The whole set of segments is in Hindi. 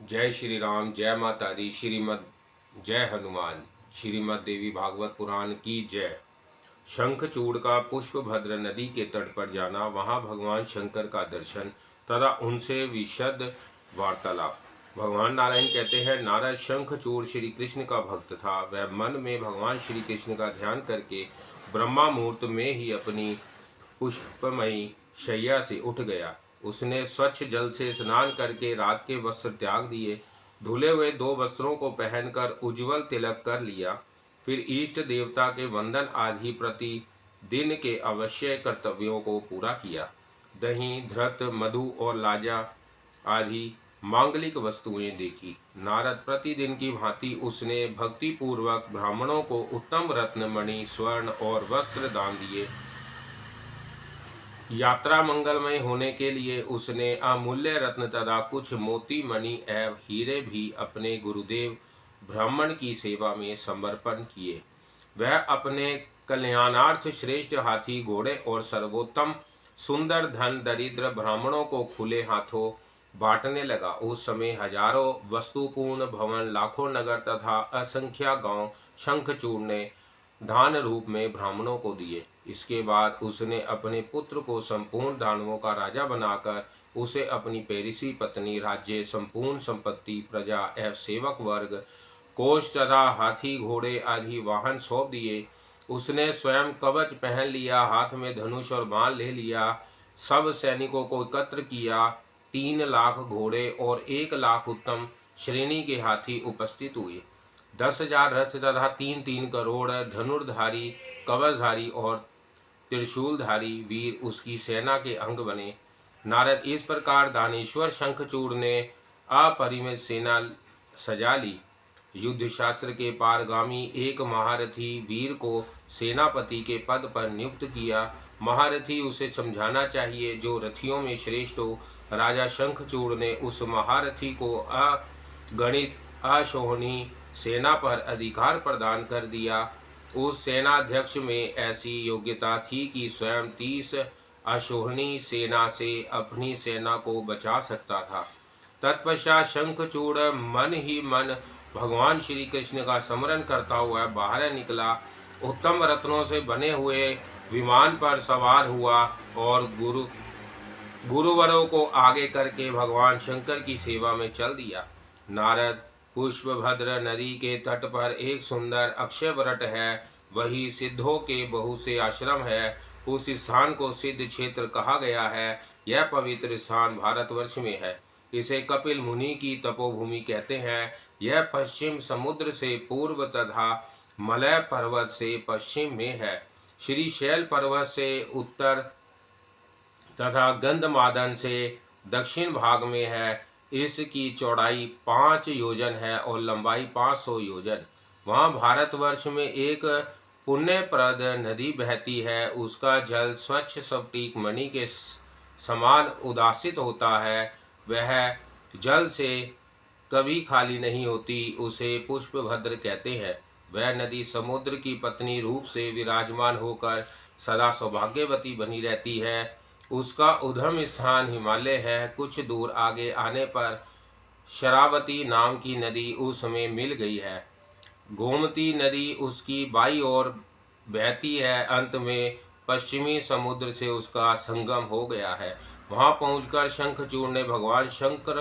जय श्री राम, जय माता दी। श्रीमद जय हनुमान। श्रीमद देवी भागवत पुराण की जय। शंखचूड़ का पुष्पभद्र नदी के तट पर जाना, वहां भगवान शंकर का दर्शन तथा उनसे विशद वार्तालाप। भगवान नारायण कहते हैं, नारद शंखचूड़ श्री कृष्ण का भक्त था। वह मन में भगवान श्री कृष्ण का ध्यान करके ब्रह्मा मुहूर्त में ही अपनी पुष्पमयी शैया से उठ गया। उसने स्वच्छ जल से स्नान करके रात के वस्त्र त्याग दिए, धुले हुए 2 वस्त्रों को पहनकर उज्जवल तिलक कर लिया। फिर इष्ट देवता के वंदन आदि प्रति दिन के अवश्य कर्तव्यों को पूरा किया। दही, धृत, मधु और लाजा आदि मांगलिक वस्तुएं देखी। नारद प्रतिदिन की भांति उसने भक्ति पूर्वक ब्राह्मणों को उत्तम रत्न, मणि, स्वर्ण और वस्त्र दान दिए। यात्रा मंगलमय होने के लिए उसने अमूल्य रत्न तथा कुछ मोती, मणि एवं हीरे भी अपने गुरुदेव ब्राह्मण की सेवा में समर्पण किए। वह अपने कल्याणार्थ श्रेष्ठ हाथी, घोड़े और सर्वोत्तम सुंदर धन दरिद्र ब्राह्मणों को खुले हाथों बांटने लगा। उस समय हजारों वस्तुपूर्ण भवन, लाखों नगर तथा असंख्य गांव शंखचूड़ ने दान रूप में ब्राह्मणों को दिए। इसके बाद उसने अपने पुत्र को संपूर्ण दानवों का राजा बनाकर उसे अपनी पेरिसी पत्नी, राज्य, संपूर्ण संपत्ति, प्रजा एवं सेवक वर्ग, कोष तथा हाथी, घोड़े आदि वाहन सौंप दिए। उसने स्वयं कवच पहन लिया, हाथ में धनुष और बाण ले लिया। सब सैनिकों को एकत्र किया। 3 लाख घोड़े और 1 लाख उत्तम श्रेणी के हाथी उपस्थित हुए। 10,000 रथ तथा 3-3 करोड़ धनुर्धारी, कवचधारी और त्रिशूलधारी वीर उसकी सेना के अंग बने। नारद, इस प्रकार दानेश्वर शंखचूड़ ने अपरिमित सेना सजा ली। युद्ध शास्त्र के पारगामी एक महारथी वीर को सेनापति के पद पर नियुक्त किया। महारथी उसे समझाना चाहिए जो रथियों में श्रेष्ठ हो। राजा शंखचूड़ ने उस महारथी को अगणित अशोहनी सेना पर अधिकार प्रदान कर दिया। उस सेनाध्यक्ष में ऐसी योग्यता थी कि स्वयं 30 अशोहनी सेना से अपनी सेना को बचा सकता था। तत्पश्चात शंखचूड़ मन ही मन भगवान श्री कृष्ण का स्मरण करता हुआ बाहर निकला। उत्तम रत्नों से बने हुए विमान पर सवार हुआ और गुरुवरों को आगे करके भगवान शंकर की सेवा में चल दिया। नारद, पुष्पभद्र नदी के तट पर एक सुंदर अक्षय वृट है, वही सिद्धों के बहुत से आश्रम है। उस स्थान को सिद्ध क्षेत्र कहा गया है। यह पवित्र स्थान भारतवर्ष में है। इसे कपिल मुनि की तपोभूमि कहते हैं। यह पश्चिम समुद्र से पूर्व तथा मलय पर्वत से पश्चिम में है। श्री शैल पर्वत से उत्तर तथा गंधमादन से दक्षिण भाग में है। इसकी चौड़ाई 5 योजन है और लंबाई 500 योजन। वहाँ भारतवर्ष में एक पुण्यप्रद नदी बहती है। उसका जल स्वच्छ स्फटिक मणि के समान उदासित होता है। वह जल से कभी खाली नहीं होती। उसे पुष्पभद्र कहते हैं। वह नदी समुद्र की पत्नी रूप से विराजमान होकर सदा सौभाग्यवती बनी रहती है। उसका उद्गम स्थान हिमालय है। कुछ दूर आगे आने पर शरावती नाम की नदी उस समय मिल गई है। गोमती नदी उसकी बाई ओर बहती है। अंत में पश्चिमी समुद्र से उसका संगम हो गया है। वहां पहुंचकर शंखचूड़ ने भगवान शंकर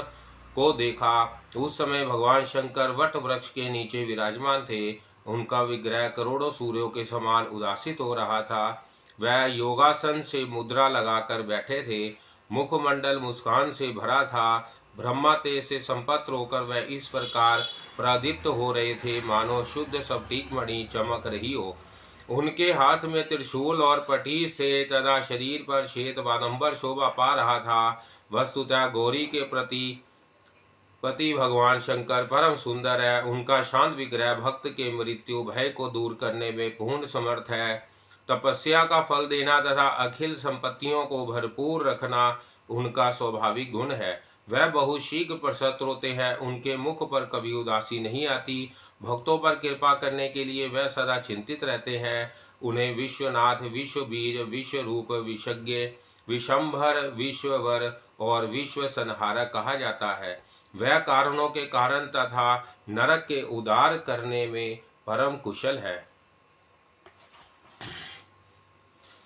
को देखा। उस समय भगवान शंकर वट वृक्ष के नीचे विराजमान थे। उनका विग्रह करोड़ों सूर्यों के समान उदासित हो रहा था। वह योगासन से मुद्रा लगाकर बैठे थे। मुखमंडल मुस्कान से भरा था। ब्रह्मा तेज से संपन्न होकर वह इस प्रकार प्रदीप्त हो रहे थे मानो शुद्ध स्फटिक मणि चमक रही हो। उनके हाथ में त्रिशूल और पटीस से तथा शरीर पर श्वेत बादंबर शोभा पा रहा था। वस्तुतः गौरी के पति भगवान शंकर परम सुंदर है। उनका शांत विग्रह भक्त के मृत्यु भय को दूर करने में पूर्ण समर्थ है। तपस्या का फल देना तथा अखिल संपत्तियों को भरपूर रखना उनका स्वाभाविक गुण है। वह बहुत शीघ्र प्रसन्न होते हैं। उनके मुख पर कभी उदासी नहीं आती। भक्तों पर कृपा करने के लिए वह सदा चिंतित रहते हैं। उन्हें विश्वनाथ, विश्वबीज, विश्वरूप, विशज्ञ, विशंभर, विश्ववर और विश्व संहारक कहा जाता है। वह कारणों के कारण तथा नरक के उद्धार करने में परम कुशल है।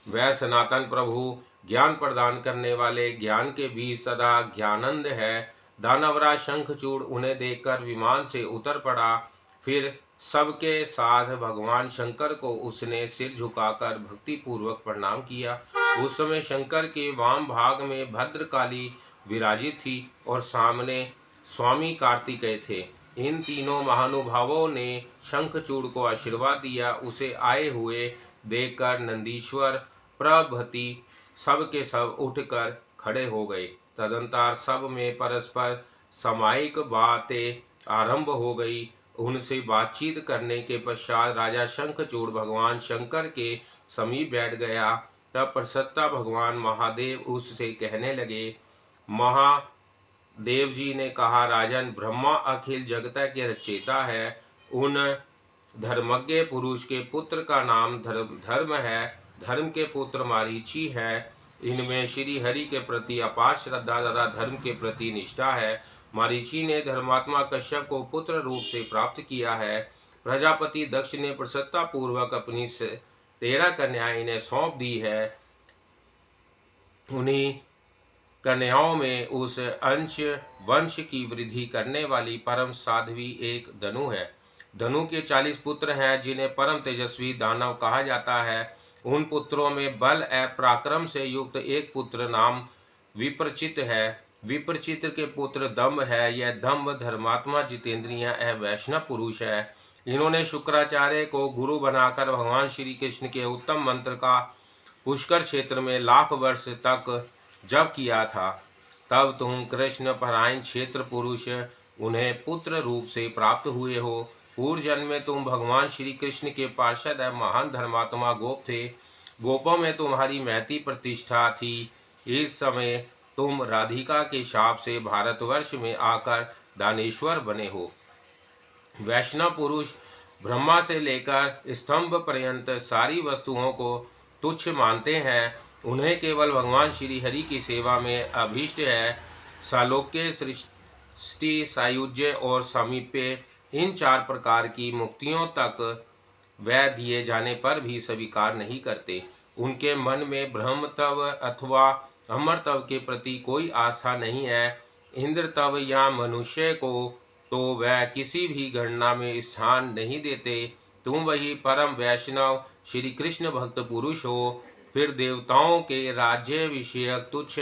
वह सनातन प्रभु, ज्ञान प्रदान करने वाले, ज्ञान के भी सदा ज्ञानंद है। दानवराज शंखचूड़ उन्हें देखकर विमान से उतर पड़ा। फिर सबके साथ भगवान शंकर को उसने सिर झुकाकर भक्ति पूर्वक प्रणाम किया। उस समय शंकर के वाम भाग में भद्रकाली विराजित थी और सामने स्वामी कार्तिकेय थे। इन तीनों महानुभावों ने शंखचूड़ को आशीर्वाद दिया। उसे आए हुए देखकर नंदीश्वर प्रभृति सब के सब उठकर खड़े हो गए। तदंतर सब में परस्पर सामायिक बातें आरंभ हो गई। उनसे बातचीत करने के पश्चात राजा शंखचूड़ भगवान शंकर के समीप बैठ गया। तब प्रसन्नता भगवान महादेव उससे कहने लगे। महादेव जी ने कहा, राजन, ब्रह्मा अखिल जगत के रचयिता है। उन धर्मज्ञ पुरुष के पुत्र का नाम धर्म है। धर्म के पुत्र मारीची है। इनमें श्री हरि के प्रति अपार श्रद्धा तथा धर्म के प्रति निष्ठा है। मारीची ने धर्मात्मा कश्यप को पुत्र रूप से प्राप्त किया है। प्रजापति दक्ष ने प्रसन्नता पूर्वक अपनी 13 कन्याएं इन्हें सौंप दी है। उन्हीं कन्याओं में उस अंश वंश की वृद्धि करने वाली परम साध्वी एक धनु है। धनु के 40 पुत्र हैं, जिन्हें परम तेजस्वी दानव कहा जाता है। उन पुत्रों में बल एवं पराक्रम से युक्त एक पुत्र नाम विप्रचित है। विप्रचित के पुत्र दम्भ है। यह दम्भ धर्मात्मा, जितेंद्रिय एवं वैष्णव पुरुष है। इन्होंने शुक्राचार्य को गुरु बनाकर भगवान श्री कृष्ण के उत्तम मंत्र का पुष्कर क्षेत्र में लाख वर्ष तक जप किया था। तब तुम कृष्ण परायण क्षेत्र पुरुष उन्हें पुत्र रूप से प्राप्त हुए हो। पूर्व जन्म में तुम भगवान श्री कृष्ण के पार्षद एवं महान धर्मात्मा गोप थे। गोपों में तुम्हारी महती प्रतिष्ठा थी। इस समय तुम राधिका के शाप से भारतवर्ष में आकर दानेश्वर बने हो। वैष्णव पुरुष ब्रह्मा से लेकर स्तंभ पर्यंत सारी वस्तुओं को तुच्छ मानते हैं। उन्हें केवल भगवान श्री हरि की सेवा में अभीष्ट है। सालोक्य, सृष्टि, सायुज्य और सामीप्य, इन 4 प्रकार की मुक्तियों तक वह दिए जाने पर भी स्वीकार नहीं करते। उनके मन में ब्रह्मत्व अथवा अमरत्व के प्रति कोई आस्था नहीं है। इंद्रत्व या मनुष्य को तो वह किसी भी गणना में स्थान नहीं देते। तुम वही परम वैष्णव श्री कृष्ण भक्त पुरुष हो। फिर देवताओं के राज्य विषयक तुच्छ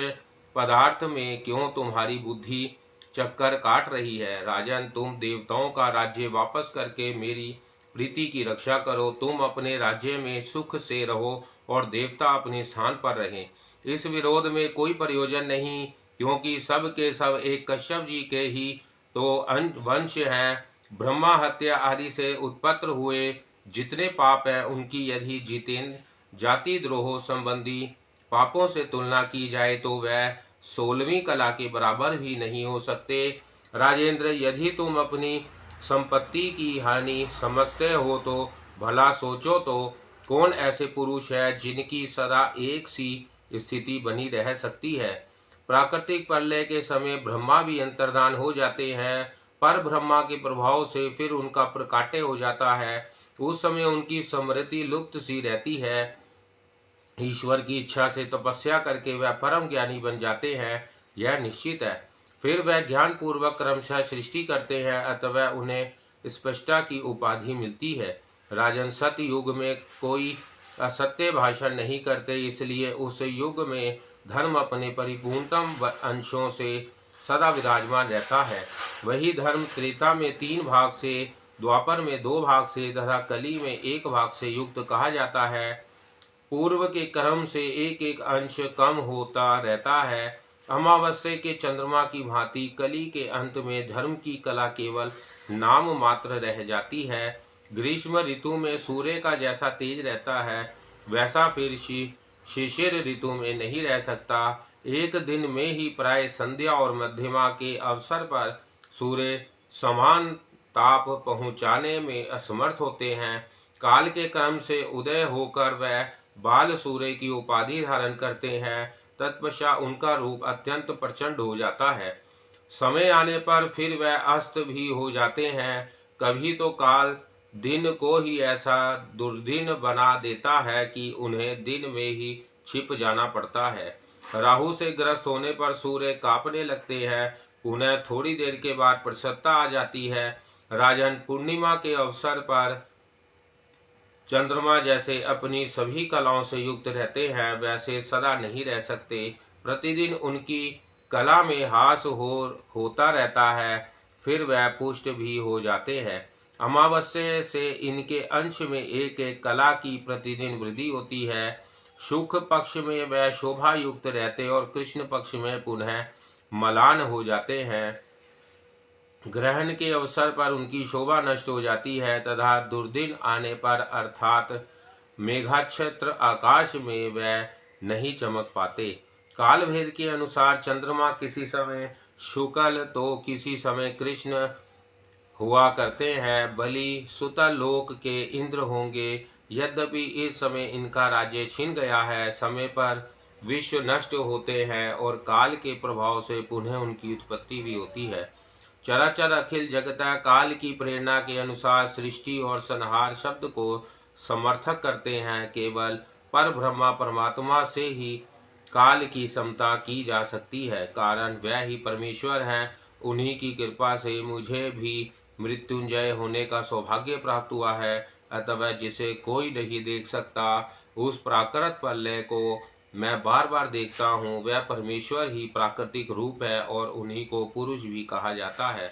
पदार्थ में क्यों तुम्हारी बुद्धि चक्कर काट रही है। राजन, तुम देवताओं का राज्य वापस करके मेरी प्रीति की रक्षा करो। तुम अपने राज्य में सुख से रहो और देवता अपने स्थान पर रहें। इस विरोध में कोई प्रयोजन नहीं, क्योंकि सब के सब एक कश्यप जी के ही तो वंश हैं। ब्रह्मा हत्या आदि से उत्पन्न हुए जितने पाप हैं, उनकी यदि जाति द्रोह संबंधी पापों से तुलना की जाए तो वह 16वीं कला के बराबर भी नहीं हो सकते। राजेंद्र, यदि तुम अपनी संपत्ति की हानि समझते हो तो भला सोचो तो कौन ऐसे पुरुष है जिनकी सदा एक सी स्थिति बनी रह सकती है। प्राकृतिक प्रलय के समय ब्रह्मा भी अंतर्धान हो जाते हैं, पर ब्रह्मा के प्रभाव से फिर उनका प्रकाट्य हो जाता है। उस समय उनकी स्मृति लुप्त सी रहती है। ईश्वर की इच्छा से तपस्या करके वह परम ज्ञानी बन जाते हैं, यह निश्चित है। फिर वह ज्ञान पूर्वक क्रमशः सृष्टि करते हैं, अतः उन्हें स्पष्टता की उपाधि मिलती है। राजन, सत्य युग में कोई असत्य भाषण नहीं करते, इसलिए उस युग में धर्म अपने परिपूर्णतम अंशों से सदा विराजमान रहता है। वही धर्म त्रेता में 3 भाग से, द्वापर में 2 भाग से तथा कली में 1 भाग से युक्त कहा जाता है। पूर्व के क्रम से एक एक अंश कम होता रहता है। अमावस्या के चंद्रमा की भांति कली के अंत में धर्म की कला केवल नाम मात्र रह जाती है। ग्रीष्म ऋतु में सूर्य का जैसा तेज रहता है, वैसा फिर शिशिर ऋतु में नहीं रह सकता। एक दिन में ही प्राय संध्या और मध्यमा के अवसर पर सूर्य समान ताप पहुँचाने में असमर्थ होते हैं। काल के क्रम से उदय होकर वह बाल सूर्य की उपाधि धारण करते हैं। तत्पश्चात उनका रूप अत्यंत प्रचंड हो जाता है। समय आने पर फिर वह अस्त भी हो जाते हैं। कभी तो काल दिन को ही ऐसा दुर्दिन बना देता है कि उन्हें दिन में ही छिप जाना पड़ता है। राहु से ग्रस्त होने पर सूर्य कांपने लगते हैं। उन्हें थोड़ी देर के बाद प्रसन्नता आ जाती है। राजन, पूर्णिमा के अवसर पर चंद्रमा जैसे अपनी सभी कलाओं से युक्त रहते हैं, वैसे सदा नहीं रह सकते। प्रतिदिन उनकी कला में हास होता रहता है, फिर वह पुष्ट भी हो जाते हैं। अमावस्या से इनके अंश में एक एक कला की प्रतिदिन वृद्धि होती है। शुक्ल पक्ष में वह शोभा युक्त रहते और कृष्ण पक्ष में पुनः मलान हो जाते हैं। ग्रहण के अवसर पर उनकी शोभा नष्ट हो जाती है तथा दुर्दिन आने पर अर्थात मेघाच्छत्र आकाश में वह नहीं चमक पाते। काल भेद के अनुसार चंद्रमा किसी समय शुक्ल तो किसी समय कृष्ण हुआ करते हैं। बलि सुतल लोक के इंद्र होंगे। यद्यपि इस समय इनका राज्य छिन गया है, समय पर विश्व नष्ट होते हैं और काल के प्रभाव से पुनः उनकी उत्पत्ति भी होती है। चराचर अखिल जगता काल की प्रेरणा के अनुसार सृष्टि और संहार शब्द को समर्थक करते हैं। केवल पर ब्रह्मा परमात्मा से ही काल की समता की जा सकती है, कारण वह ही परमेश्वर हैं। उन्हीं की कृपा से मुझे भी मृत्युंजय होने का सौभाग्य प्राप्त हुआ है। अतः जिसे कोई नहीं देख सकता, उस प्राकृत प्रलय को मैं बार बार देखता हूँ। वह परमेश्वर ही प्राकृतिक रूप है और उन्हीं को पुरुष भी कहा जाता है।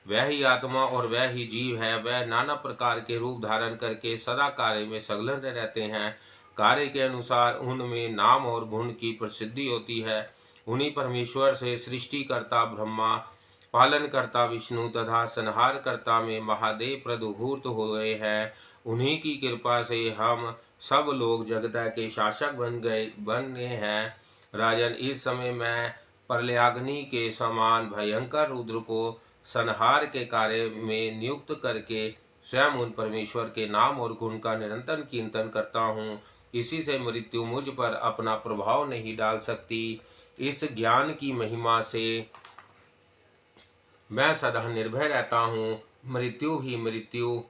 वह ही आत्मा और वह ही जीव है। वह नाना प्रकार के रूप धारण करके सदा कार्य में संलग्न रहते हैं। कार्य के अनुसार उनमें नाम और गुण की प्रसिद्धि होती है। उन्हीं परमेश्वर से सृष्टिकर्ता ब्रह्मा, पालनकर्ता विष्णु तथा संहारकर्ता में महादेव प्रभुभूत हुए हैं। उन्हीं की कृपा से हम सब लोग जगत के शासक बने हैं। राजन, इस समय मैं प्रलयाग्नि के समान भयंकर रुद्र को संहार के कार्य में नियुक्त करके स्वयं उन परमेश्वर के नाम और गुण का निरंतर कीर्तन करता हूँ। इसी से मृत्यु मुझ पर अपना प्रभाव नहीं डाल सकती। इस ज्ञान की महिमा से मैं सदा निर्भय रहता हूँ। मृत्यु ही मृत्यु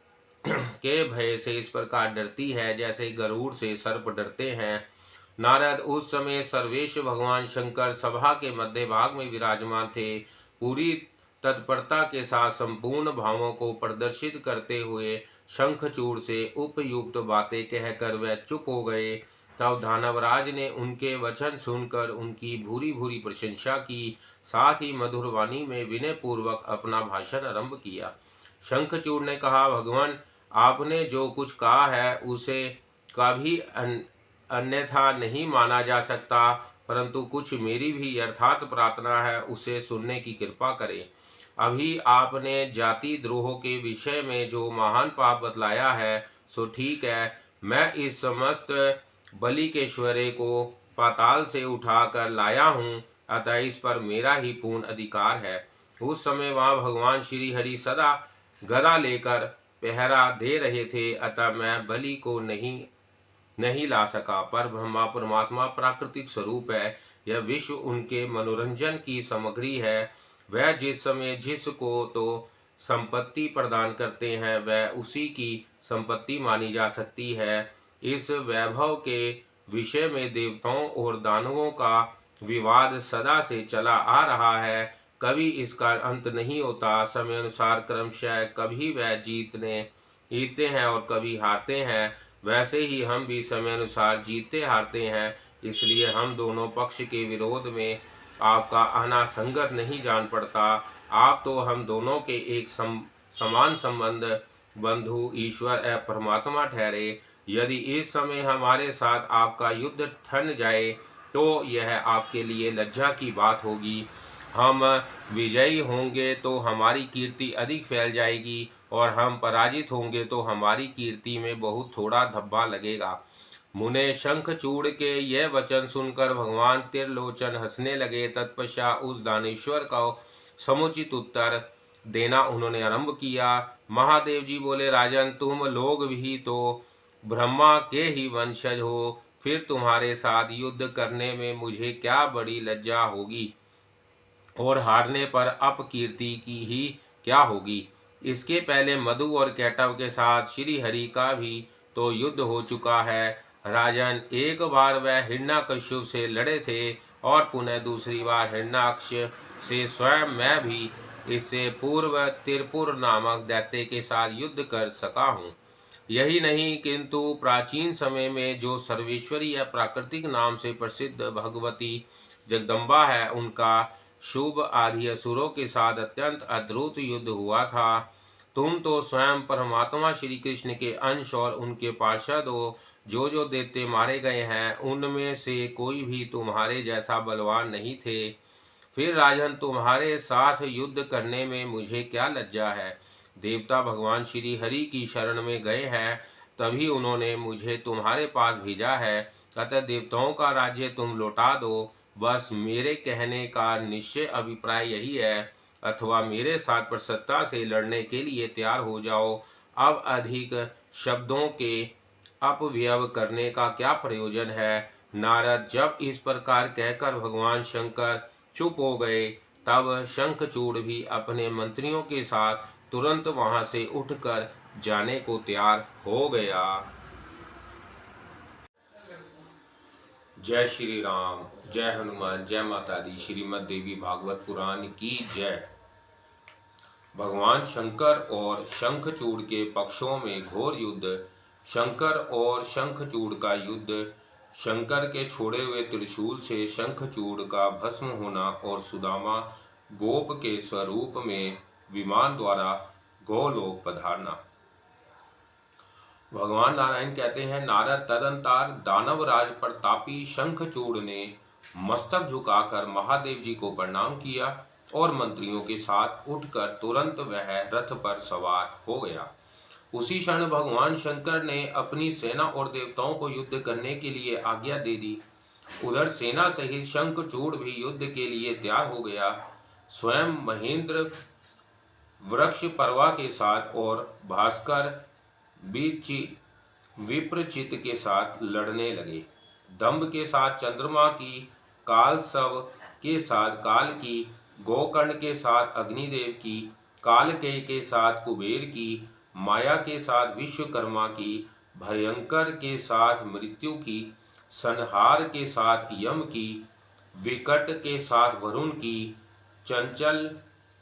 के भय से इस प्रकार डरती है जैसे गरुड़ से सर्प डरते हैं। नारद, उस समय सर्वेश्वर भगवान शंकर सभा के मध्य भाग में विराजमान थे। पूरी तत्परता के साथ संपूर्ण भावों को प्रदर्शित करते हुए शंखचूड़ से उपयुक्त बातें कहकर वह चुप हो गए। तब दानवराज ने उनके वचन सुनकर उनकी भूरी भूरी प्रशंसा की, साथ ही मधुर वाणी में विनय पूर्वक अपना भाषण आरंभ किया। शंखचूड़ ने कहा, भगवान, आपने जो कुछ कहा है उसे कभी अन्यथा नहीं माना जा सकता, परंतु कुछ मेरी भी यथार्थ प्रार्थना है, उसे सुनने की कृपा करें। अभी आपने जाति द्रोह के विषय में जो महान पाप बतलाया है सो ठीक है। मैं इस समस्त बलि के श्वरे को पाताल से उठाकर लाया हूँ, अतः इस पर मेरा ही पूर्ण अधिकार है। उस समय वहाँ भगवान श्री हरि सदा गदा लेकर पहरा दे रहे थे, अतः मैं बलि को नहीं ला सका। पर ब्रह्मा परमात्मा प्राकृतिक स्वरूप है। यह विश्व उनके मनोरंजन की सामग्री है। वह जिस समय जिसको तो संपत्ति प्रदान करते हैं, वह उसी की संपत्ति मानी जा सकती है। इस वैभव के विषय में देवताओं और दानवों का विवाद सदा से चला आ रहा है। कभी इसका अंत नहीं होता। समय अनुसार क्रमशः कभी वह जीतते हैं और कभी हारते हैं। वैसे ही हम भी समय अनुसार जीतते हारते हैं। इसलिए हम दोनों पक्ष के विरोध में आपका आना संगत नहीं जान पड़ता। आप तो हम दोनों के एक समान संबंध बंधु ईश्वर एवं परमात्मा ठहरे। यदि इस समय हमारे साथ आपका युद्ध ठन जाए तो यह आपके लिए लज्जा की बात होगी। हम विजयी होंगे तो हमारी कीर्ति अधिक फैल जाएगी और हम पराजित होंगे तो हमारी कीर्ति में बहुत थोड़ा धब्बा लगेगा। मुने शंखचूड़ के यह वचन सुनकर भगवान त्रिलोचन हंसने लगे। तत्पश्चात उस दानेश्वर का समुचित उत्तर देना उन्होंने आरंभ किया। महादेव जी बोले, राजन, तुम लोग भी तो ब्रह्मा के ही वंशज हो, फिर तुम्हारे साथ युद्ध करने में मुझे क्या बड़ी लज्जा होगी, और हारने पर अपकीर्ति की ही क्या होगी। इसके पहले मधु और कैटव के साथ श्री हरि का भी तो युद्ध हो चुका है। राजन, एक बार वह हिरण्यकश्यप से लड़े थे और पुनः दूसरी बार हिरण्याक्ष से स्वयं मैं भी इससे पूर्व तिरपुर नामक दैत्य के साथ युद्ध कर सका हूँ। यही नहीं, किंतु प्राचीन समय में जो सर्वेश्वरी या प्राकृतिक नाम से प्रसिद्ध भगवती जगदम्बा है, उनका शुभ आदि असुरों के साथ अत्यंत अद्भुत युद्ध हुआ था। तुम तो स्वयं परमात्मा श्री कृष्ण के अंश और उनके पार्षद हो। जो जो दैत्य मारे गए हैं, उनमें से कोई भी तुम्हारे जैसा बलवान नहीं थे। फिर राजन, तुम्हारे साथ युद्ध करने में मुझे क्या लज्जा है। देवता भगवान श्री हरि की शरण में गए हैं, तभी उन्होंने मुझे तुम्हारे पास भेजा है। अतः देवताओं का राज्य तुम लौटा दो। बस मेरे कहने का निश्चय अभिप्राय यही है, अथवा मेरे साथ प्रसन्नता से लड़ने के लिए तैयार हो जाओ। अब अधिक शब्दों के अपव्यय करने का क्या प्रयोजन है। नारद, जब इस प्रकार कहकर भगवान शंकर चुप हो गए, तब शंखचूड़ भी अपने मंत्रियों के साथ तुरंत वहां से उठकर जाने को तैयार हो गया। जय श्री राम, जय हनुमान, जय माता दी। श्रीमद् देवी भागवत पुराण की जय। भगवान शंकर और शंखचूड़ के पक्षों में घोर युद्ध। शंकर और शंखचूड़ का युद्ध। शंकर के छोड़े हुए त्रिशूल से शंखचूड़ का भस्म होना और सुदामा गोप के स्वरूप में विमान द्वारा गोलोक पधारना। भगवान नारायण कहते हैं, नारद, तदंतर दानवराज प्रतापी शंखचूड़ ने मस्तक झुकाकर महादेव जी को प्रणाम किया और मंत्रियों के साथ उठकर तुरंत वह रथ पर सवार हो गया। उसी क्षण भगवान शंकर ने अपनी सेना और देवताओं को युद्ध करने के लिए आज्ञा दे दी। उधर सेना सहित शंखचूड़ भी युद्ध के लिए तैयार हो गया। स्वयं महेंद्र वृक्ष पर्वा के साथ और भास्कर विप्रचित के साथ लड़ने लगे। दंभ के साथ चंद्रमा की, कालसव के साथ काल की, गोकर्ण के साथ अग्निदेव की, कालकेय के साथ कुबेर की, माया के साथ विश्वकर्मा की, भयंकर के साथ मृत्यु की, संहार के साथ यम की, विकट के साथ वरुण की, चंचल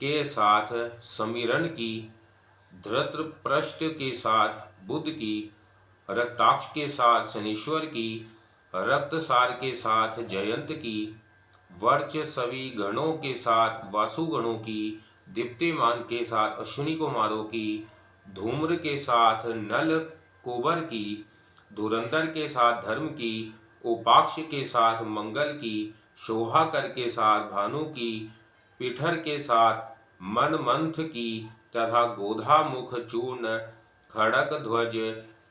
के साथ समीरण की, धृतपृष्ठ के साथ बुध की, रक्ताक्ष के साथ शनीश्वर की, रक्तसार के साथ जयंत की, वर्चस्वी गणों के साथ वासुगणों की, दीप्तिमान के साथ अश्विनी कुमारों की, धूम्र के साथ नल कुबर की, धुरंधर के साथ धर्म की, उपाक्ष के साथ मंगल की, शोभाकर के साथ भानु की, पिठर के साथ मनमंथ की, तथा गोधा मुख चूर्ण, खड़क ध्वज,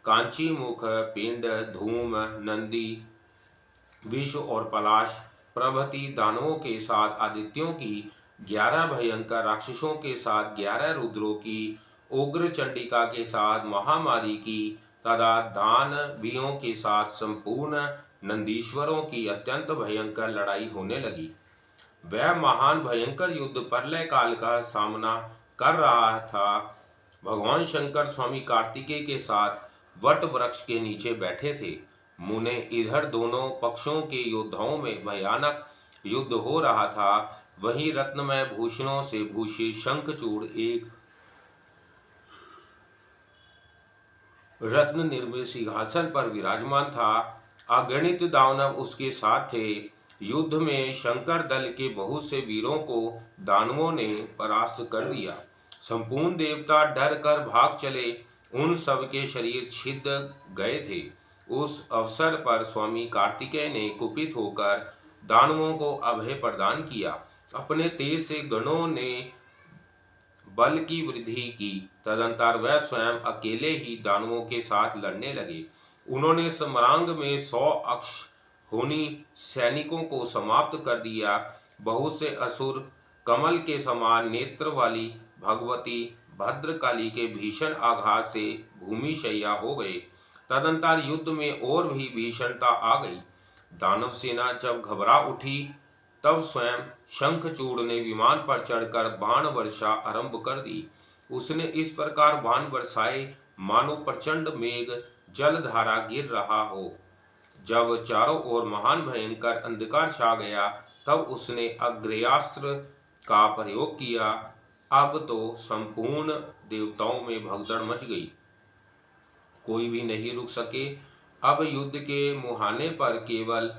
कांची मुख, पिंड, धूम, नंदी, विश्व और पलाश प्रभृति दानवों के साथ आदित्यों की, 11 भयंकर राक्षसों के साथ 11 रुद्रों की, उग्र चंडिका के साथ महामारी की, तथा दानवियों के साथ संपूर्ण नंदीश्वरों की अत्यंत भयंकर लड़ाई होने लगी। वह महान भयंकर युद्ध प्रलय काल का सामना कर रहा था। भगवान शंकर स्वामी कार्तिकेय के साथ वट वृक्ष के नीचे बैठे थे। मुने इधर दोनों पक्षों के योद्धाओं में भयानक युद्ध हो रहा था। वहीं रत्नमय भूषणों से भूषित शंखचूड़ एक रत्न निर्मित सिंहासन पर विराजमान था। अगणित दानव उसके साथ थे। युद्ध में शंकर दल के बहुत से वीरों को दानवों ने परास्त कर दिया। संपूर्ण देवता डर कर भाग चले। उन सब के शरीर छिद गए थे। उस अवसर पर स्वामी कार्तिकेय ने कुपित होकर दानवों को अभय प्रदान किया। अपने तेज से गणों ने बल की वृद्धि की। तदंतर वह स्वयं अकेले ही दानवों के साथ लड़ने लगे। उन्होंने सम्रांग में 100 अक्षौहिणी सैनिकों को समाप्त कर दिया। बहुत से असुर कमल के समान नेत्र वाली भगवती भद्रकाली के भीषण आघात से भूमिशय्या हो गए। तदंतर युद्ध में और भी भीषणता आ गई। दानव सेना जब घबरा उठी तब स्वयं शंखचूड़ ने विमान पर चढ़कर बाण वर्षा आरंभ कर दी। उसने इस प्रकार बाण बरसाए मानो प्रचंड मेघ जलधारा गिर रहा हो। जब चारों ओर महान भयंकर अंधकार छा गया तब उसने अग्रयास्त्र का प्रयोग किया। अब तो संपूर्ण देवताओं में भगदड़ मच गई, कोई भी नहीं रुक सके। अब युद्ध के मुहाने पर केवल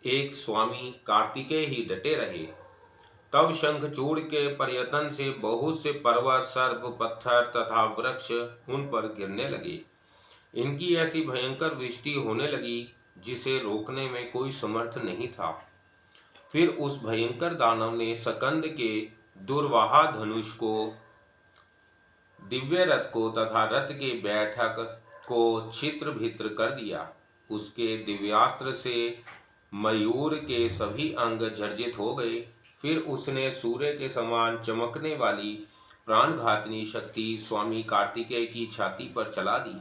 एक स्वामी कार्तिकेय ही डटे रहे। तब शंखचूड़ के प्रयत्न से बहुत से पर्वत, सर्प, पत्थर तथा वृक्ष उन पर गिरने लगे। इनकी ऐसी भयंकर वृष्टि होने लगी जिसे रोकने में कोई समर्थ नहीं था। फिर उस भयंकर दानव ने सकंद के दुर्वाहा धनुष को, दिव्य रथ को तथा रथ के बैठक को छित्र भित्र कर दिया। उसके दिव्यास्त्र से मयूर के सभी अंग जर्जित हो गए। फिर उसने सूर्य के समान चमकने वाली प्राणघातनी शक्ति स्वामी कार्तिकेय की छाती पर चला दी।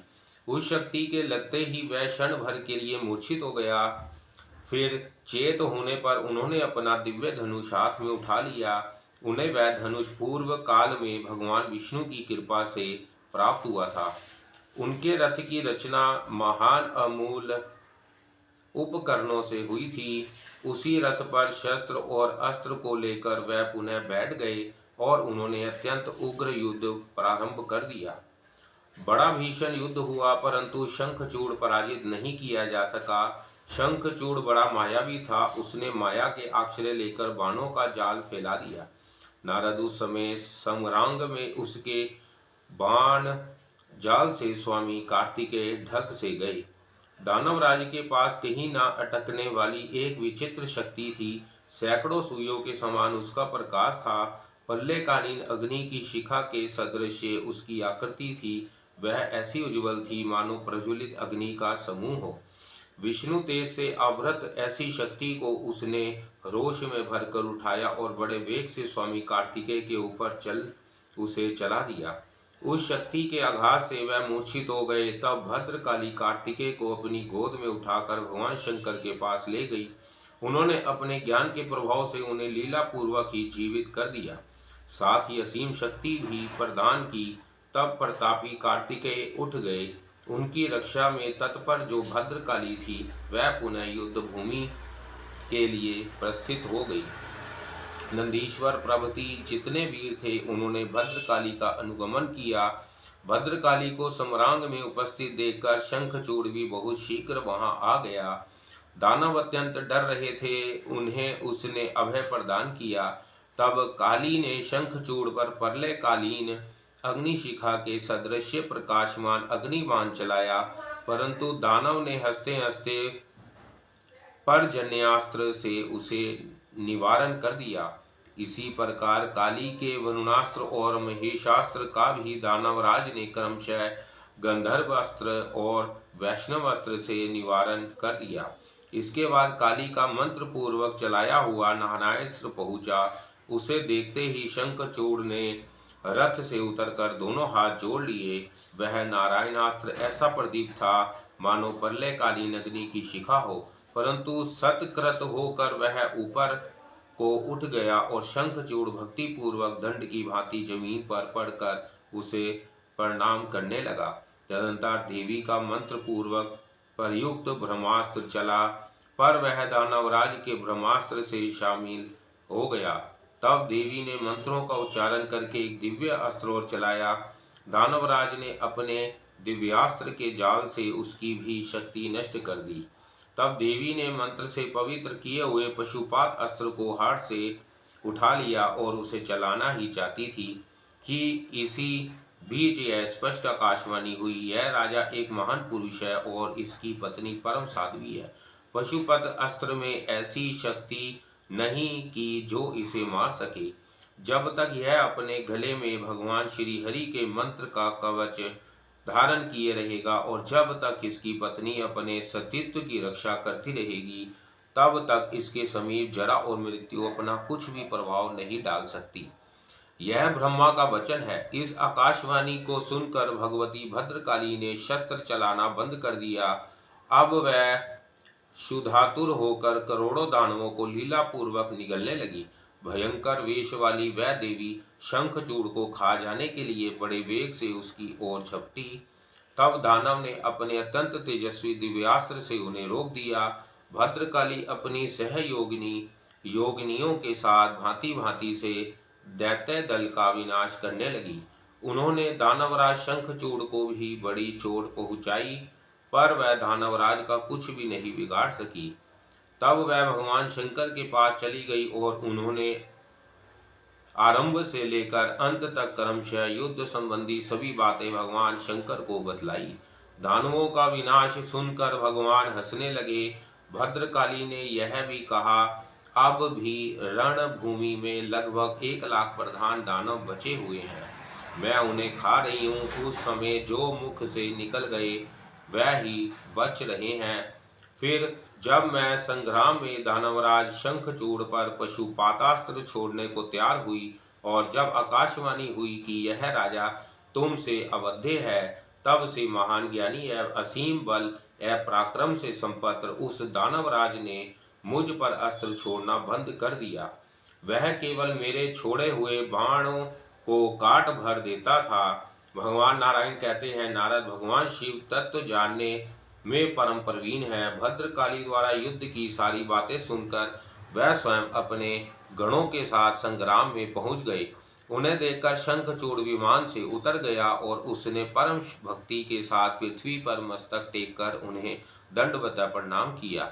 उस शक्ति के लगते ही वह क्षण भर के लिए मूर्छित हो गया। फिर चेत होने पर उन्होंने अपना दिव्य धनुष हाथ में उठा लिया। उन्हें वह धनुष पूर्व काल में भगवान विष्णु की कृपा से प्राप्त हुआ था। उनके रथ की रचना महान अमूल उपकरणों से हुई थी। उसी रथ पर शस्त्र और अस्त्र को लेकर वह पुनः बैठ गए और उन्होंने अत्यंत उग्र युद्ध प्रारंभ कर दिया। बड़ा भीषण युद्ध हुआ परंतु शंखचूड़ पराजित नहीं किया जा सका। शंखचूड़ बड़ा मायावी था, उसने माया के आश्रय लेकर बाणों का जाल फैला दिया। नारद उस समय संग्रांग में उसके बाण जाल से स्वामी कार्तिकेय ढक से गए। दानवराज के पास कहीं ना अटकने वाली एक विचित्र शक्ति थी। सैकड़ों सुइयों के समान उसका प्रकाश था। प्रलयकालीन अग्नि की शिखा के सदृश उसकी आकृति थी। वह ऐसी उज्ज्वल थी मानो प्रज्वलित अग्नि का समूह हो। विष्णु तेज से आवृत ऐसी शक्ति को उसने रोष में भरकर उठाया और बड़े वेग से स्वामी कार्तिकेय के ऊपर उसे चला दिया। उस शक्ति के आघात से वह मूर्छित हो गए। तब भद्रकाली कार्तिकेय को अपनी गोद में उठाकर भगवान शंकर के पास ले गई। उन्होंने अपने ज्ञान के प्रभाव से उन्हें लीला पूर्वक ही जीवित कर दिया, साथ ही असीम शक्ति भी प्रदान की। तब प्रतापी कार्तिकेय उठ गए। उनकी रक्षा में तत्पर जो भद्रकाली थी वह पुनः युद्ध भूमि के लिए प्रस्थित हो गई। नंदीश्वर प्रभृति जितने वीर थे उन्होंने भद्रकाली का अनुगमन किया। भद्रकाली को सम्रांग में उपस्थित देखकर शंखचूड़ भी बहुत शीघ्र वहां आ गया। दानव अत्यंत डर रहे थे, उन्हें उसने अभय प्रदान किया। तब काली ने शंखचूड़ पर प्रलयकालीन अग्निशिखा के सदृश प्रकाशमान अग्निबाण चलाया, परंतु दानव ने हंसते हंसते पर्जन्यास्त्र से उसे निवारण कर दिया। इसी प्रकार काली के वरुणास्त्र और महेशास्त्र का भी दानवराज ने क्रमशः गंधर्वास्त्र और वैष्णवास्त्र से निवारण कर दिया। इसके बाद काली का मंत्र पूर्वक चलाया हुआ नारायणास्त्र पहुंचा। उसे देखते ही शंखचूड़ ने रथ से उतरकर दोनों हाथ जोड़ लिए। वह नारायणास्त्र ऐसा प्रदीप था मानो प्रलयकालीन अग्नि की शिखा हो, परंतु सत्कृत होकर वह ऊपर को उठ गया और शंखचूड़ भक्ति पूर्वक दंड की भांति जमीन पर पड़कर उसे प्रणाम करने लगा। तदंतर देवी का मंत्र पूर्वक प्रयुक्त ब्रह्मास्त्र चला, पर वह दानवराज के ब्रह्मास्त्र से शामिल हो गया। तब देवी ने मंत्रों का उच्चारण करके एक दिव्य अस्त्र और चलाया। दानवराज ने अपने दिव्यास्त्र के जाल से उसकी भी शक्ति नष्ट कर दी। तब देवी ने मंत्र से पवित्र किए हुए पशुपात अस्त्र को हाथ से उठा लिया और उसे चलाना ही चाहती थी कि इसी बीच यह स्पष्ट आकाशवाणी हुई, यह राजा एक महान पुरुष है और इसकी पत्नी परम साध्वी है। पशुपत अस्त्र में ऐसी शक्ति नहीं कि जो इसे मार सके। जब तक यह अपने गले में भगवान श्री हरि के मंत्र का कवच धारण किए रहेगा और जब तक इसकी पत्नी अपने सतीत्व की रक्षा करती रहेगी तब तक इसके समीप जरा और मृत्यु अपना कुछ भी प्रभाव नहीं डाल सकती। यह ब्रह्मा का वचन है। इस आकाशवाणी को सुनकर भगवती भद्रकाली ने शस्त्र चलाना बंद कर दिया। अब वह क्षुधातुर होकर करोड़ों दानवों को लीलापूर्वक निगलने लगी। भयंकर वेश वाली वह देवी शंखचूड़ को खा जाने के लिए बड़े वेग से उसकी ओर झपटी। तब दानव ने अपने अत्यंत तेजस्वी दिव्यास्त्र से उन्हें रोक दिया। भद्रकाली अपनी सहयोगिनी योगिनियों के साथ भांति भांति से दैत्य दल का विनाश करने लगी। उन्होंने दानवराज शंखचूड़ को भी बड़ी चोट पहुंचाई, पर वह दानवराज का कुछ भी नहीं बिगाड़ सकी। तब वह भगवान शंकर के पास चली गई और उन्होंने आरंभ से लेकर अंत तक क्रमशः युद्ध संबंधी सभी बातें भगवान शंकर को बतलाई। दानवों का विनाश सुनकर भगवान हंसने लगे। भद्रकाली ने यह भी कहा, अब भी रणभूमि में लगभग 1,00,000 प्रधान दानव बचे हुए हैं। मैं उन्हें खा रही हूँ। उस समय जो मुख से निकल गए वह ही बच रहे हैं। फिर जब मैं संग्राम में दानवराज शंखचूड़ पर पशुपातास्त्र छोड़ने को तैयार हुई और जब आकाशवाणी हुई कि यह राजा तुमसे अवध्य है, तब से महान ज्ञानी एवं असीम बल एवं पराक्रम से संपन्न उस दानवराज ने मुझ पर अस्त्र छोड़ना बंद कर दिया। वह केवल मेरे छोड़े हुए बाणों को काट भर देता था। भगवान नारायण कहते हैं, नारद भगवान शिव तत्व जानने में परम प्रवीण है। भद्रकाली द्वारा युद्ध की सारी बातें सुनकर वह स्वयं अपने गणों के साथ संग्राम में पहुंच गए। उन्हें देखकर शंखचूड़ विमान से उतर गया और उसने परम भक्ति के साथ पृथ्वी पर मस्तक टेककर उन्हें दंडवत प्रणाम किया।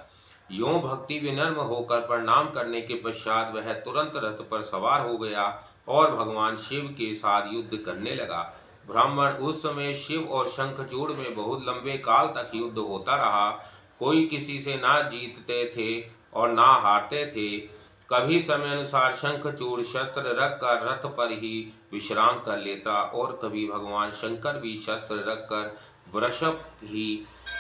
यों भक्ति विनम्र होकर प्रणाम करने के पश्चात वह तुरंत रथ पर सवार हो गया और भगवान शिव के साथ युद्ध करने लगा। ब्राह्मण, उस समय शिव और शंखचूड़ में बहुत लंबे काल तक युद्ध होता रहा। कोई किसी से ना जीतते थे और ना हारते थे। कभी समय अनुसार शंखचूड़ शस्त्र रखकर रथ पर ही विश्राम कर लेता और कभी भगवान शंकर भी शस्त्र रखकर वृषभ ही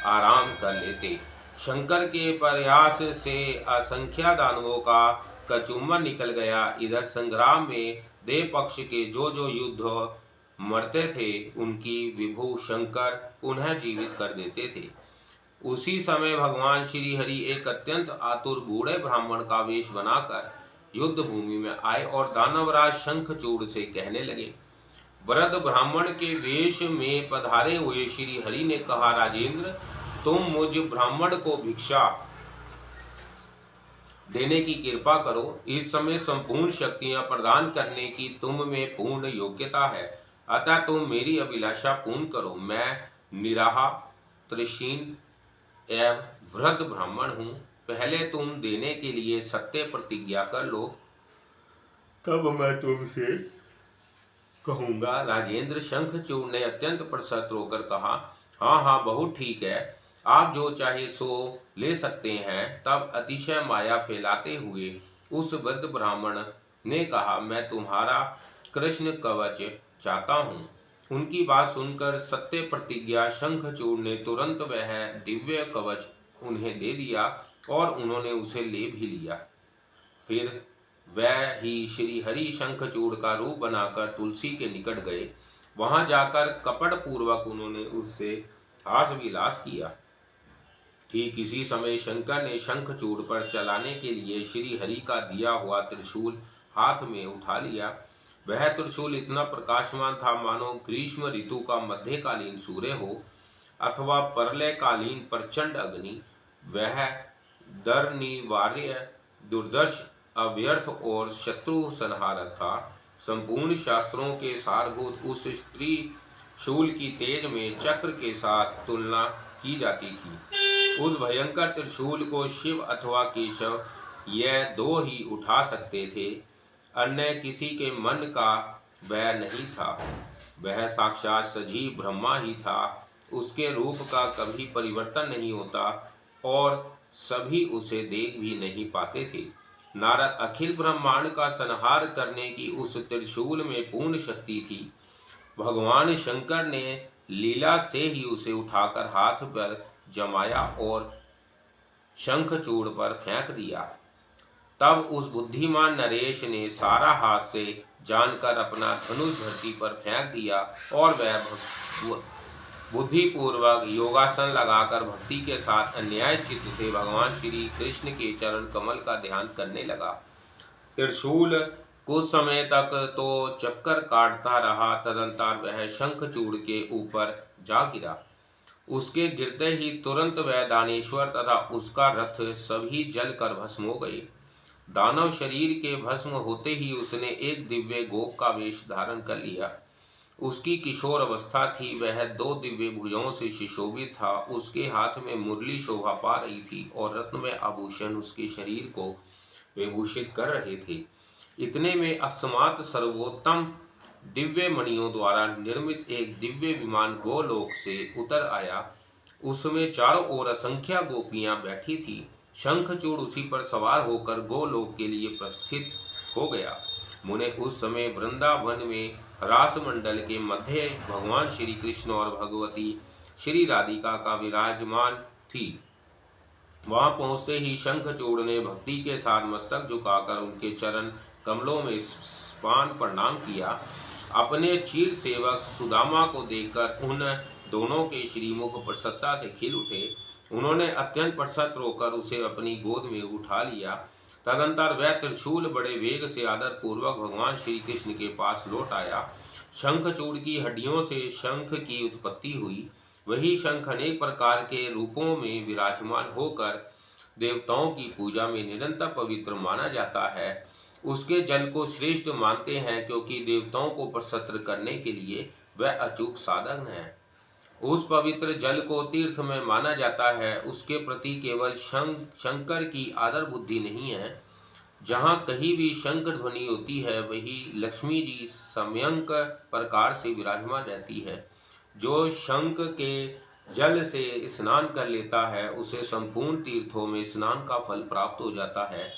आराम कर लेते। शंकर के प्रयास से असंख्य दानवों का कचुम्बन निकल गया। इधर संग्राम में देव पक्ष के जो युद्ध मरते थे उनकी विभु शंकर पुनः जीवित कर देते थे। उसी समय भगवान श्री हरि एक अत्यंत आतुर बूढ़े ब्राह्मण का वेश बनाकर युद्ध भूमि में आए और दानवराज शंखचूड़ से कहने लगे। वृद्ध ब्राह्मण के वेश में पधारे हुए श्री हरि ने कहा, राजेंद्र, तुम मुझ ब्राह्मण को भिक्षा देने की कृपा करो। इस समय संपूर्ण शक्तियां प्रदान करने की तुम में पूर्ण योग्यता है, अतः तुम मेरी अभिलाषा पूर्ण करो। मैं निराहा, तृषीण एवं वृद्ध ब्राह्मण हूँ। पहले तुम देने के लिए सत्य प्रतिज्ञा कर लो, तब मैं तुमसे कहूँगा। राजेंद्र, शंखचूड़ ने अत्यंत प्रसन्न होकर कहा, हाँ हाँ, बहुत ठीक है, आप जो चाहे सो ले सकते हैं। तब अतिशय माया फैलाते हुए उस वृद्ध ब्राह्मण ने कहा, मैं तुम्हारा कृष्ण कवच चाहता हूँ। उनकी बात सुनकर सत्य प्रतिज्ञा शंखचूड़ ने तुरंत वह दिव्य कवच उन्हें दे दिया और उन्होंने उसे ले भी लिया। फिर वह ही श्री हरि शंखचूड़ का रूप बनाकर तुलसी के निकट गए। वहां जाकर कपट पूर्वक उन्होंने उससे हास विलास किया। ठीक इसी समय शंकर ने शंखचूड़ पर चलाने के लिए श्री हरि का दिया हुआ त्रिशूल हाथ में उठा लिया। वह त्रिशूल इतना प्रकाशमान था मानो ग्रीष्म ऋतु का मध्यकालीन सूर्य हो अथवा प्रलयकालीन प्रचंड अग्नि। वह दरनिवार्य, दुर्दर्श, अव्यर्थ और शत्रु संहारक था। संपूर्ण शास्त्रों के सारभूत उस त्रिशूल की तेज में चक्र के साथ तुलना की जाती थी। उस भयंकर त्रिशूल को शिव अथवा केशव यह दो ही उठा सकते थे, अन्य किसी के मन का वह नहीं था। वह साक्षात सजीव ब्रह्मा ही था। उसके रूप का कभी परिवर्तन नहीं होता और सभी उसे देख भी नहीं पाते थे। नारद, अखिल ब्रह्मांड का संहार करने की उस त्रिशूल में पूर्ण शक्ति थी। भगवान शंकर ने लीला से ही उसे उठाकर हाथ पर जमाया और शंखचूड़ पर फेंक दिया। तब उस बुद्धिमान नरेश ने सारा हाथ से जानकर अपना धनुष धरती पर फेंक दिया और वह बुद्धिपूर्वक योगासन लगाकर भक्ति के साथ अन्याय चित्त से भगवान श्री कृष्ण के चरण कमल का ध्यान करने लगा। त्रिशूल कुछ समय तक तो चक्कर काटता रहा, तदंतर वह शंखचूड़ के ऊपर जा गिरा। उसके गिरते ही तुरंत वह दानेश्वर तथा उसका रथ सभी जलकर भस्म हो गए। दानव शरीर के भस्म होते ही उसने एक दिव्य गोप का वेश धारण कर लिया। उसकी किशोर अवस्था थी, वह 2 दिव्य भुजों से सुशोभित था। उसके हाथ में मुरली शोभा पा रही थी और रत्नमय आभूषण उसके शरीर को विभूषित कर रहे थे। इतने में अस्मात् सर्वोत्तम दिव्य मणियों द्वारा निर्मित एक दिव्य विमान गोलोक से उतर आया। उसमें चारों ओर असंख्य गोपियां बैठी थी। शंखचूड़ उसी पर सवार होकर गोलोक के लिए प्रस्थित हो गया। मुने उस समय वृंदावन में रास मंडल के मध्य भगवान श्री कृष्ण और भगवती श्री राधिका का विराजमान थी। वहां पहुंचते ही शंखचूड़ ने भक्ति के साथ मस्तक झुकाकर उनके चरण कमलों में स्पान प्रणाम किया। अपने चीर सेवक सुदामा को देखकर उन दोनों के श्रीमुख प्रसन्नता से खिल उठे। उन्होंने अत्यंत प्रसन्न होकर उसे अपनी गोद में उठा लिया। तदंतर वह त्रिशूल बड़े वेग से आदर पूर्वक भगवान श्री कृष्ण के पास लौट आया। शंखचूड़ की हड्डियों से शंख की उत्पत्ति हुई। वही शंख अनेक प्रकार के रूपों में विराजमान होकर देवताओं की पूजा में निरंतर पवित्र माना जाता है। उसके जल को श्रेष्ठ मानते हैं, क्योंकि देवताओं को प्रसन्न करने के लिए वह अचूक साधन है। उस पवित्र जल को तीर्थ में माना जाता है। उसके प्रति केवल शंकर की आदर बुद्धि नहीं है। जहाँ कहीं भी शंख ध्वनि होती है, वही लक्ष्मी जी सम्यक प्रकार से विराजमान रहती है। जो शंख के जल से स्नान कर लेता है, उसे संपूर्ण तीर्थों में स्नान का फल प्राप्त हो जाता है।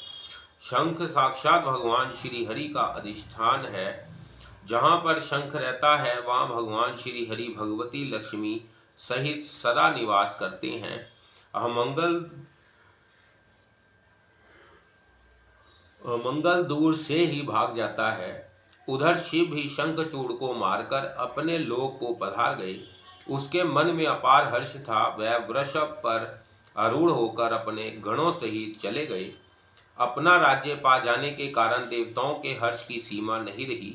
शंख साक्षात भगवान श्री हरि का अधिष्ठान है। जहाँ पर शंख रहता है, वहाँ भगवान श्री हरि भगवती लक्ष्मी सहित सदा निवास करते हैं। अमंगल दूर से ही भाग जाता है। उधर शिव भी शंखचूड़ को मारकर अपने लोक को पधार गए। उसके मन में अपार हर्ष था। वह वृषभ पर आरूढ़ होकर अपने गणों सहित चले गए। अपना राज्य पा जाने के कारण देवताओं के हर्ष की सीमा नहीं रही।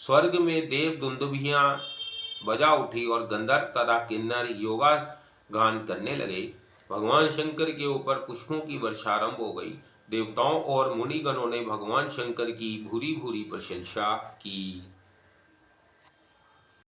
स्वर्ग में देव दुंदुभियां बजा उठी और गंधर्व तथा किन्नर योगा गान करने लगे। भगवान शंकर के ऊपर पुष्पों की वर्षा आरंभ हो गई। देवताओं और मुनिगणों ने भगवान शंकर की भूरी भूरी प्रशंसा की।